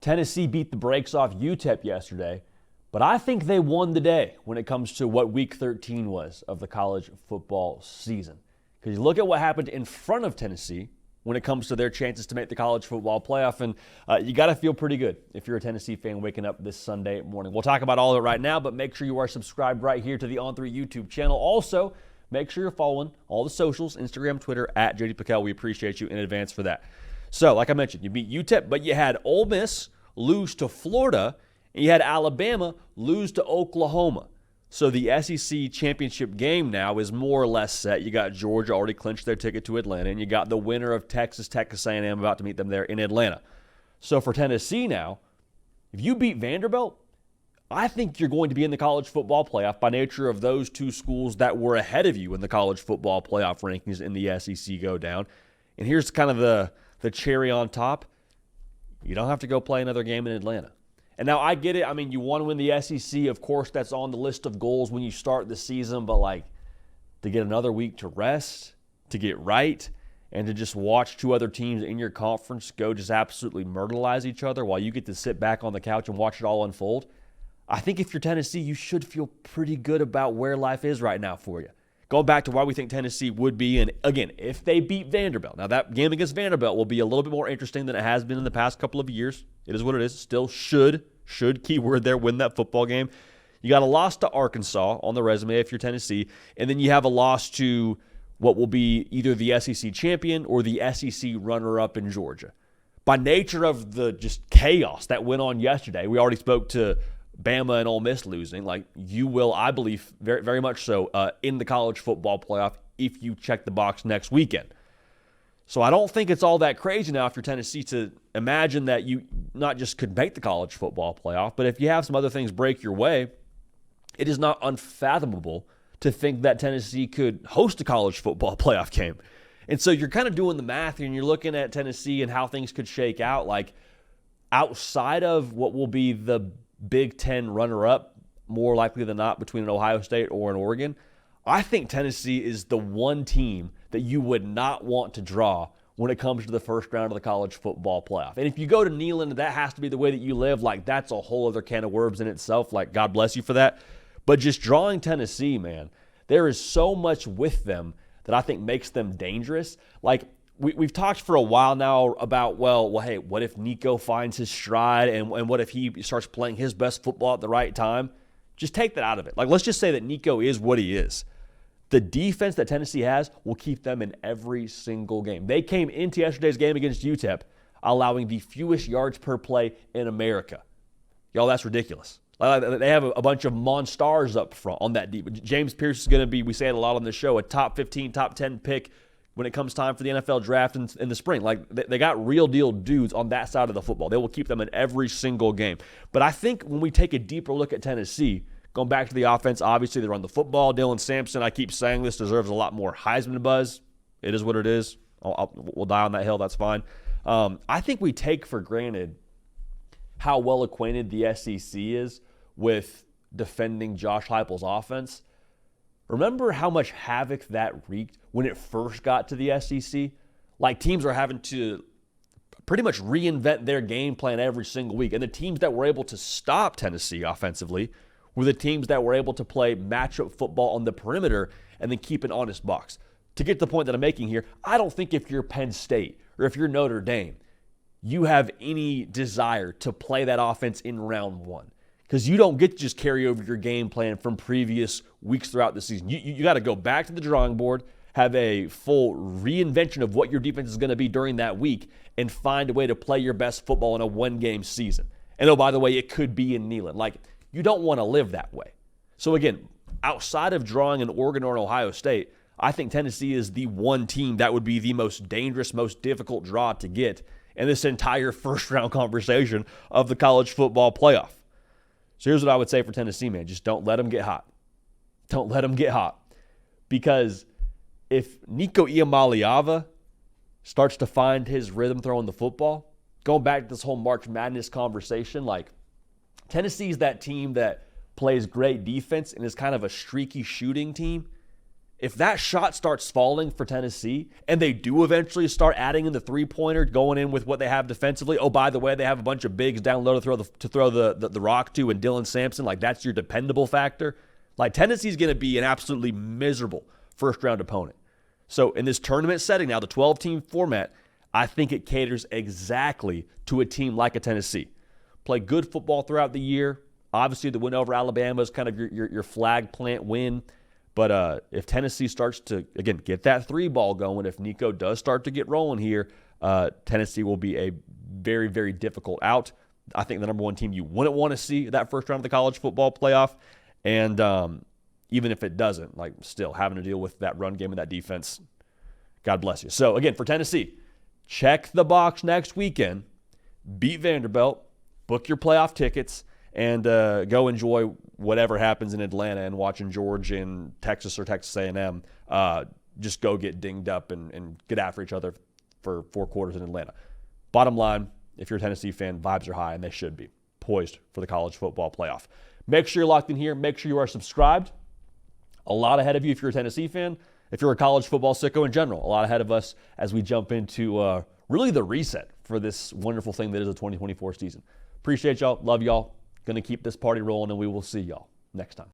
Tennessee beat the brakes off UTEP yesterday, but I think they won the day when it comes to what Week 13 was of the college football season. Because you look at what happened in front of Tennessee when it comes to their chances to make the college football playoff, and you got to feel pretty good if you're a Tennessee fan waking up this Sunday morning. We'll talk about all of it right now, but make sure you are subscribed right here to the On3 YouTube channel. Also, make sure you're following all the socials, Instagram, Twitter, at JD PicKell. We appreciate you in advance for that. So, like I mentioned, you beat UTEP, but you had Ole Miss lose to Florida, and you had Alabama lose to Oklahoma. So the SEC championship game now is more or less set. You got Georgia already clinched their ticket to Atlanta, and you got the winner of Texas A&M about to meet them there in Atlanta. So for Tennessee now, if you beat Vanderbilt, I think you're going to be in the college football playoff by nature of those two schools that were ahead of you in the college football playoff rankings in the SEC go down. And here's kind of the cherry on top. You don't have to go play another game in Atlanta. And now I get it. I mean, you want to win the SEC. Of course, that's on the list of goals when you start the season. But, to get another week to rest, to get right, and to just watch two other teams in your conference go just absolutely myrtleize each other while you get to sit back on the couch and watch it all unfold, I think if you're Tennessee, you should feel pretty good about where life is right now for you. Going back to why we think Tennessee would be, and again, if they beat Vanderbilt. Now, that game against Vanderbilt will be a little bit more interesting than it has been in the past couple of years. It is what it is. Still should keyword there, win that football game. You got a loss to Arkansas on the resume if you're Tennessee, and then you have a loss to what will be either the SEC champion or the SEC runner-up in Georgia. By nature of the just chaos that went on yesterday, we already spoke to Bama and Ole Miss losing. You will, I believe, very, very much so, in the college football playoff if you check the box next weekend. So I don't think it's all that crazy now if you're Tennessee to imagine that you not just could make the college football playoff, but if you have some other things break your way, it is not unfathomable to think that Tennessee could host a college football playoff game. And so you're kind of doing the math and you're looking at Tennessee and how things could shake out. Outside of what will be the Big Ten runner-up, more likely than not, between an Ohio State or an Oregon, I think Tennessee is the one team that you would not want to draw when it comes to the first round of the college football playoff. And if you go to Neyland, that has to be the way that you live. That's a whole other can of worms in itself. God bless you for that. But just drawing Tennessee, man, there is so much with them that I think makes them dangerous. We've talked for a while now about, hey, what if Nico finds his stride and what if he starts playing his best football at the right time? Just take that out of it. Let's just say that Nico is what he is. The defense that Tennessee has will keep them in every single game. They came into yesterday's game against UTEP allowing the fewest yards per play in America. Y'all, that's ridiculous. They have a bunch of monsters up front on that deep. James Pierce is going to be, we say it a lot on the show, a top 15, top 10 pick when it comes time for the NFL draft in the spring. They got real deal dudes on that side of the football. They will keep them in every single game. But I think when we take a deeper look at Tennessee, going back to the offense, obviously they run the football. Dylan Sampson, I keep saying this, deserves a lot more Heisman buzz. It is what it is. We'll die on that hill. That's fine. I think we take for granted how well acquainted the SEC is with defending Josh Heupel's offense. Remember how much havoc that wreaked when it first got to the SEC? Teams are having to pretty much reinvent their game plan every single week. And the teams that were able to stop Tennessee offensively were the teams that were able to play matchup football on the perimeter and then keep an honest box. To get to the point that I'm making here, I don't think if you're Penn State or if you're Notre Dame, you have any desire to play that offense in round one. Because you don't get to just carry over your game plan from previous weeks throughout the season. You got to go back to the drawing board, have a full reinvention of what your defense is going to be during that week, and find a way to play your best football in a one-game season. And oh, by the way, it could be in Neyland. You don't want to live that way. So again, outside of drawing an Oregon or an Ohio State, I think Tennessee is the one team that would be the most dangerous, most difficult draw to get in this entire first-round conversation of the college football playoff. So here's what I would say for Tennessee, man. Just don't let them get hot. Don't let them get hot. Because if Nico Iamaleava starts to find his rhythm throwing the football, going back to this whole March Madness conversation, Tennessee's that team that plays great defense and is kind of a streaky shooting team. if that shot starts falling for Tennessee and they do eventually start adding in the three-pointer, going in with what they have defensively, oh, by the way, they have a bunch of bigs down low to throw the rock to, and Dylan Sampson, like that's your dependable factor. Like Tennessee's going to be an absolutely miserable first-round opponent. So in this tournament setting now, the 12-team format, I think it caters exactly to a team like a Tennessee. Play good football throughout the year. Obviously, the win over Alabama is kind of your flag plant win. But if Tennessee starts to, again, get that three ball going, if Nico does start to get rolling here, Tennessee will be a very, very difficult out. I think the number one team you wouldn't want to see that first round of the college football playoff. And even if it doesn't, like still having to deal with that run game and that defense, God bless you. So, again, for Tennessee, check the box next weekend, beat Vanderbilt, book your playoff tickets, and go enjoy whatever happens in Atlanta and watching Georgia and Texas or Texas A&M just go get dinged up and get after each other for 4 quarters in Atlanta. Bottom line, if you're a Tennessee fan, vibes are high, and they should be. Poised for the college football playoff. Make sure you're locked in here. Make sure you are subscribed. A lot ahead of you if you're a Tennessee fan. If you're a college football sicko in general, a lot ahead of us as we jump into really the reset for this wonderful thing that is the 2024 season. Appreciate y'all. Love y'all. Going to keep this party rolling, and we will see y'all next time.